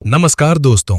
नमस्कार दोस्तों,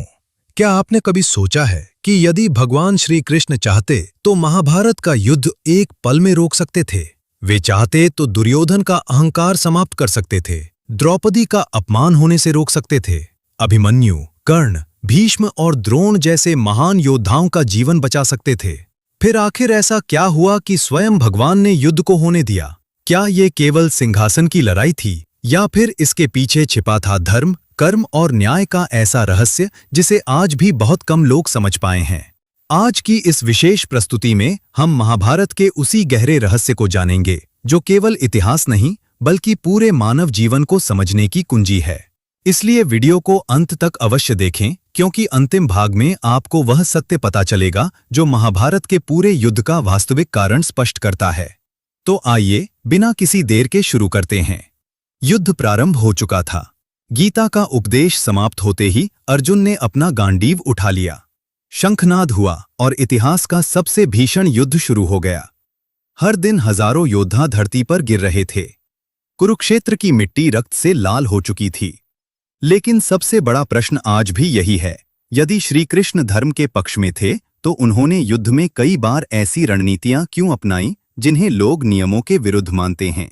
क्या आपने कभी सोचा है कि यदि भगवान श्री कृष्ण चाहते तो महाभारत का युद्ध एक पल में रोक सकते थे। वे चाहते तो दुर्योधन का अहंकार समाप्त कर सकते थे, द्रौपदी का अपमान होने से रोक सकते थे, अभिमन्यु, कर्ण, भीष्म और द्रोण जैसे महान योद्धाओं का जीवन बचा सकते थे। फिर आखिर ऐसा क्या हुआ कि स्वयं भगवान ने युद्ध को होने दिया? क्या ये केवल सिंहासन की लड़ाई थी या फिर इसके पीछे छिपा था धर्म, कर्म और न्याय का ऐसा रहस्य जिसे आज भी बहुत कम लोग समझ पाए हैं? आज की इस विशेष प्रस्तुति में हम महाभारत के उसी गहरे रहस्य को जानेंगे जो केवल इतिहास नहीं बल्कि पूरे मानव जीवन को समझने की कुंजी है। इसलिए वीडियो को अंत तक अवश्य देखें, क्योंकि अंतिम भाग में आपको वह सत्य पता चलेगा जो महाभारत के पूरे युद्ध का वास्तविक कारण स्पष्ट करता है। तो आइए बिना किसी देर के शुरू करते हैं। युद्ध प्रारंभ हो चुका था। गीता का उपदेश समाप्त होते ही अर्जुन ने अपना गांडीव उठा लिया। शंखनाद हुआ और इतिहास का सबसे भीषण युद्ध शुरू हो गया। हर दिन हजारों योद्धा धरती पर गिर रहे थे। कुरुक्षेत्र की मिट्टी रक्त से लाल हो चुकी थी। लेकिन सबसे बड़ा प्रश्न आज भी यही है, यदि श्री कृष्ण धर्म के पक्ष में थे तो उन्होंने युद्ध में कई बार ऐसी रणनीतियां क्यों अपनाई जिन्हें लोग नियमों के विरुद्ध मानते हैं?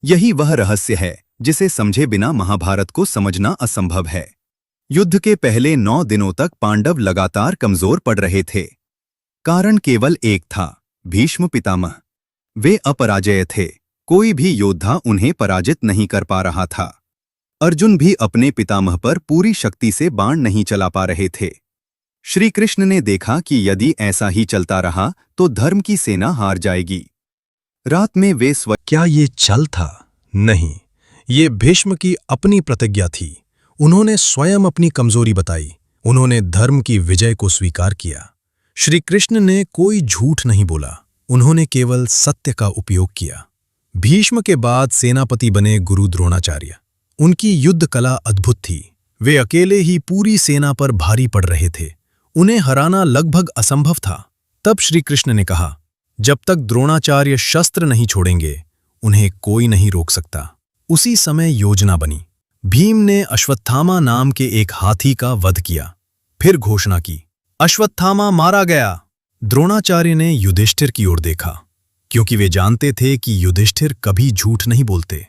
यही वह रहस्य है जिसे समझे बिना महाभारत को समझना असंभव है। युद्ध के पहले 9 दिनों तक पांडव लगातार कमजोर पड़ रहे थे। कारण केवल एक था, भीष्म पितामह। वे अपराजेय थे, कोई भी योद्धा उन्हें पराजित नहीं कर पा रहा था। अर्जुन भी अपने पितामह पर पूरी शक्ति से बाण नहीं चला पा रहे थे। श्री कृष्ण ने देखा कि यदि ऐसा ही चलता रहा तो धर्म की सेना हार जाएगी। रात में वे क्या ये छल था? नहीं, ये भीष्म की अपनी प्रतिज्ञा थी। उन्होंने स्वयं अपनी कमजोरी बताई। उन्होंने धर्म की विजय को स्वीकार किया। श्री कृष्ण ने कोई झूठ नहीं बोला, उन्होंने केवल सत्य का उपयोग किया। भीष्म के बाद सेनापति बने गुरु द्रोणाचार्य। उनकी युद्ध कला अद्भुत थी। वे अकेले ही पूरी सेना पर भारी पड़ रहे थे। उन्हें हराना लगभग असंभव था। तब श्री कृष्ण ने कहा, जब तक द्रोणाचार्य शस्त्र नहीं छोड़ेंगे उन्हें कोई नहीं रोक सकता। उसी समय योजना बनी। भीम ने अश्वत्थामा नाम के एक हाथी का वध किया। फिर घोषणा की, अश्वत्थामा मारा गया। द्रोणाचार्य ने युधिष्ठिर की ओर देखा, क्योंकि वे जानते थे कि युधिष्ठिर कभी झूठ नहीं बोलते।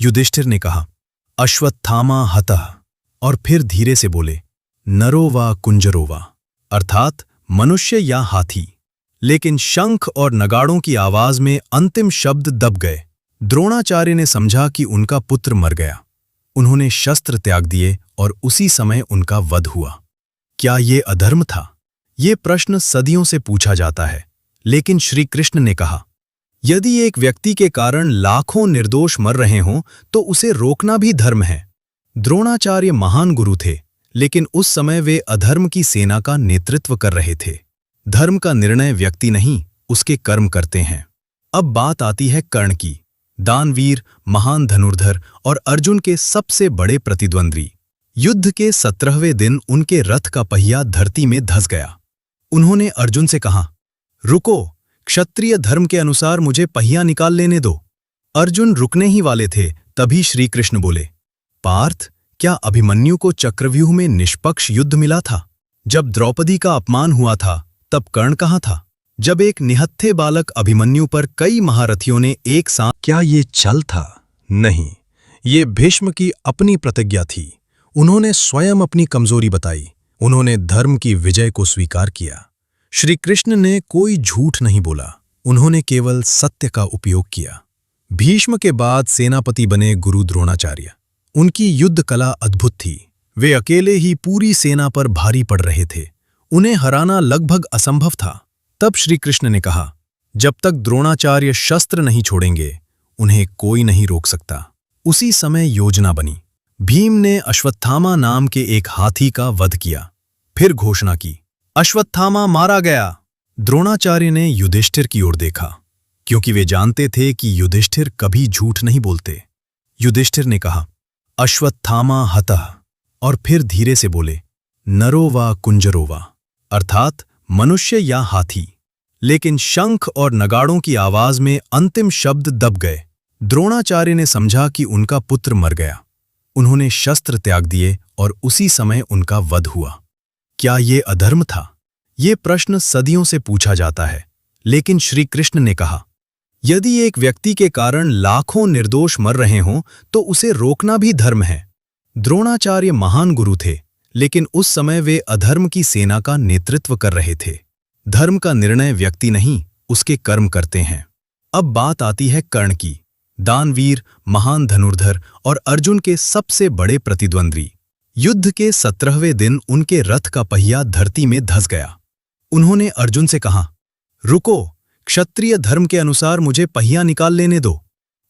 युधिष्ठिर ने कहा, अश्वत्थामा हतः, और फिर धीरे से बोले, नरो वा कुंजरो वा, अर्थात मनुष्य या हाथी। लेकिन शंख और नगाड़ों की आवाज में अंतिम शब्द दब गए। द्रोणाचार्य ने समझा कि उनका पुत्र मर गया। उन्होंने शस्त्र त्याग दिए और उसी समय उनका वध हुआ। क्या ये अधर्म था? ये प्रश्न सदियों से पूछा जाता है, लेकिन श्री कृष्ण ने कहा, यदि एक व्यक्ति के कारण लाखों निर्दोष मर रहे हों तो उसे रोकना भी धर्म है। द्रोणाचार्य महान गुरु थे, लेकिन उस समय वे अधर्म की सेना का नेतृत्व कर रहे थे। धर्म का निर्णय व्यक्ति नहीं, उसके कर्म करते हैं। अब बात आती है कर्ण की। दानवीर, महान धनुर्धर और अर्जुन के सबसे बड़े प्रतिद्वंद्वी। युद्ध के 17वें दिन उनके रथ का पहिया धरती में धंस गया। उन्होंने अर्जुन से कहा, रुको, क्षत्रिय धर्म के अनुसार मुझे पहिया निकाल लेने दो। अर्जुन रुकने ही वाले थे, तभी श्री कृष्ण बोले, पार्थ, क्या अभिमन्यु को चक्रव्यूह में निष्पक्ष युद्ध मिला था? जब द्रौपदी का अपमान हुआ था तब कर्ण कहाँ था? जब एक निहत्थे बालक अभिमन्यु पर कई महारथियों ने एक साथ। क्या ये छल था? नहीं, ये भीष्म की अपनी प्रतिज्ञा थी। उन्होंने स्वयं अपनी कमजोरी बताई। उन्होंने धर्म की विजय को स्वीकार किया। श्री कृष्ण ने कोई झूठ नहीं बोला, उन्होंने केवल सत्य का उपयोग किया। भीष्म के बाद सेनापति बने गुरु द्रोणाचार्य। उनकी युद्ध कला अद्भुत थी। वे अकेले ही पूरी सेना पर भारी पड़ रहे थे। उन्हें हराना लगभग असंभव था। तब श्री कृष्ण ने कहा, जब तक द्रोणाचार्य शस्त्र नहीं छोड़ेंगे उन्हें कोई नहीं रोक सकता। उसी समय योजना बनी। भीम ने अश्वत्थामा नाम के एक हाथी का वध किया। फिर घोषणा की, अश्वत्थामा मारा गया। द्रोणाचार्य ने युधिष्ठिर की ओर देखा, क्योंकि वे जानते थे कि युधिष्ठिर कभी झूठ नहीं बोलते। युधिष्ठिर ने कहा, अश्वत्थामा हतः, और फिर धीरे से बोले, नरो वा कुंजरो वा, अर्थात मनुष्य या हाथी। लेकिन शंख और नगाड़ों की आवाज में अंतिम शब्द दब गए। द्रोणाचार्य ने समझा कि उनका पुत्र मर गया। उन्होंने शस्त्र त्याग दिए और उसी समय उनका वध हुआ। क्या ये अधर्म था? ये प्रश्न सदियों से पूछा जाता है, लेकिन श्री कृष्ण ने कहा, यदि एक व्यक्ति के कारण लाखों निर्दोष मर रहे हों तो उसे रोकना भी धर्म है। द्रोणाचार्य महान गुरु थे, लेकिन उस समय वे अधर्म की सेना का नेतृत्व कर रहे थे। धर्म का निर्णय व्यक्ति नहीं, उसके कर्म करते हैं। अब बात आती है कर्ण की, दानवीर, महान धनुर्धर और अर्जुन के सबसे बड़े प्रतिद्वंद्वी। युद्ध के 17वें दिन उनके रथ का पहिया धरती में धंस गया। उन्होंने अर्जुन से कहा, रुको, क्षत्रिय धर्म के अनुसार मुझे पहिया निकाल लेने दो।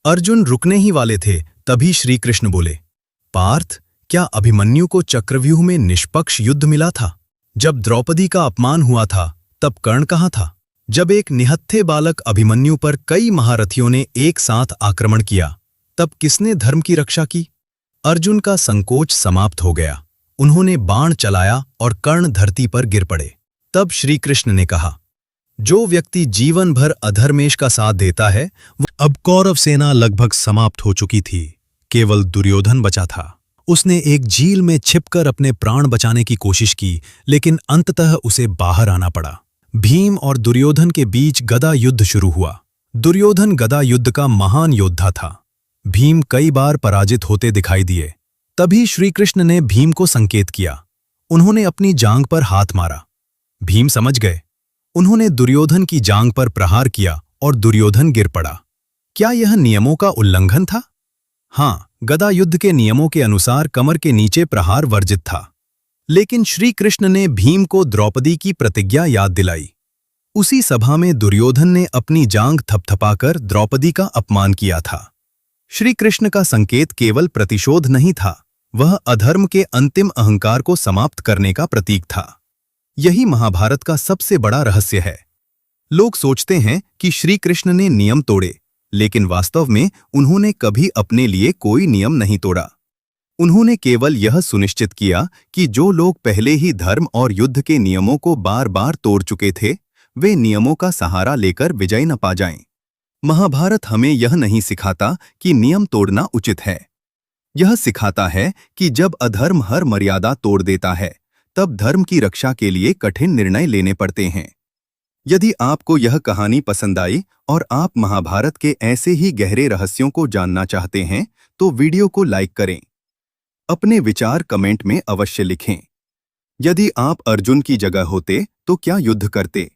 अर्जुन रुकने ही वाले थे, तभी श्री कृष्ण बोले, पार्थ, क्या अभिमन्यु को चक्रव्यूह में निष्पक्ष युद्ध मिला था? जब द्रौपदी का अपमान हुआ था, तब कर्ण कहाँ था? जब एक निहत्थे बालक अभिमन्यु पर कई महारथियों ने एक साथ आक्रमण किया, तब किसने धर्म की रक्षा की? अर्जुन का संकोच समाप्त हो गया। उन्होंने बाण चलाया और कर्ण धरती पर गिर पड़े। तब श्री कृष्ण ने कहा, जो व्यक्ति जीवन भर अधर्मेश का साथ देता है, अब कौरव सेना लगभग समाप्त हो चुकी थी। केवल दुर्योधन बचा था। उसने एक झील में छिपकर अपने प्राण बचाने की कोशिश की, लेकिन अंततः उसे बाहर आना पड़ा। भीम और दुर्योधन के बीच गदा युद्ध शुरू हुआ। दुर्योधन गदा युद्ध का महान योद्धा था। भीम कई बार पराजित होते दिखाई दिए। तभी श्री कृष्ण ने भीम को संकेत किया। उन्होंने अपनी जांघ पर हाथ मारा। भीम समझ गए। उन्होंने दुर्योधन की जांघ पर प्रहार किया और दुर्योधन गिर पड़ा। क्या यह नियमों का उल्लंघन था? हाँ, गदा युद्ध के नियमों के अनुसार कमर के नीचे प्रहार वर्जित था। लेकिन श्री कृष्ण ने भीम को द्रौपदी की प्रतिज्ञा याद दिलाई। उसी सभा में दुर्योधन ने अपनी जांघ थपथपाकर द्रौपदी का अपमान किया था। श्री कृष्ण का संकेत केवल प्रतिशोध नहीं था, वह अधर्म के अंतिम अहंकार को समाप्त करने का प्रतीक था। यही महाभारत का सबसे बड़ा रहस्य है। लोग सोचते हैं कि श्री कृष्ण ने नियम तोड़े, लेकिन वास्तव में उन्होंने कभी अपने लिए कोई नियम नहीं तोड़ा। उन्होंने केवल यह सुनिश्चित किया कि जो लोग पहले ही धर्म और युद्ध के नियमों को बार बार तोड़ चुके थे, वे नियमों का सहारा लेकर विजय न पा जाएं। महाभारत हमें यह नहीं सिखाता कि नियम तोड़ना उचित है। यह सिखाता है कि जब अधर्म हर मर्यादा तोड़ देता है, तब धर्म की रक्षा के लिए कठिन निर्णय लेने पड़ते हैं। यदि आपको यह कहानी पसंद आई और आप महाभारत के ऐसे ही गहरे रहस्यों को जानना चाहते हैं, तो वीडियो को लाइक करें। अपने विचार कमेंट में अवश्य लिखें। यदि आप अर्जुन की जगह होते तो क्या युद्ध करते?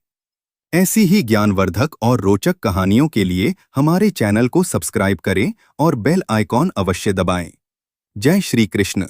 ऐसी ही ज्ञानवर्धक और रोचक कहानियों के लिए हमारे चैनल को सब्सक्राइब करें और बेल आइकॉन अवश्य दबाएं। जय श्री कृष्ण।